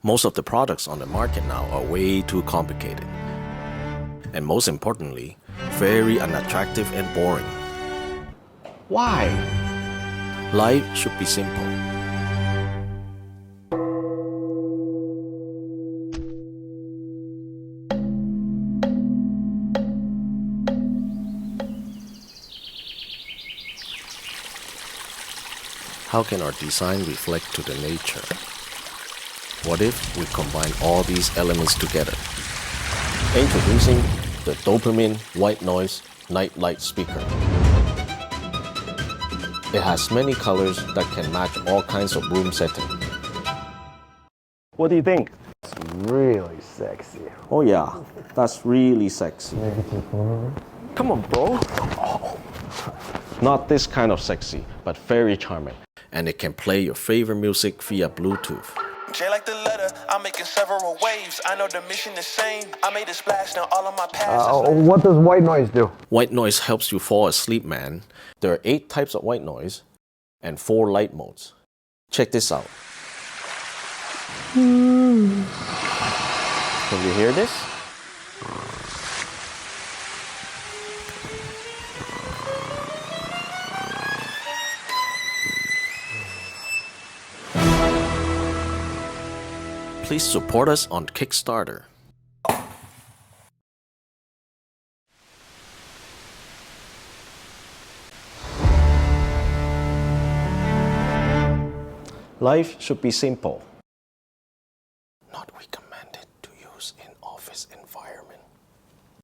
Most of the products on the market now are way too complicated. And most importantly, very unattractive and boring. Why? Life should be simple. How can our design reflect to the nature? What if we combine all these elements together? Introducing the Dopamine White Noise Nightlight speaker. It has many colors that can match all kinds of room settings. What do you think? It's really sexy. Oh yeah, that's really sexy. Come on, bro. Not this kind of sexy, but very charming. And it can play your favorite music via Bluetooth. J like the letter, I'm making several waves. I know the mission is same. I made a splash, now all of my past. What does white noise do? White noise helps you fall asleep, man. There are 8 types of white noise and 4 light modes. Check this out. Can you hear this? Please support us on Kickstarter. Life should be simple.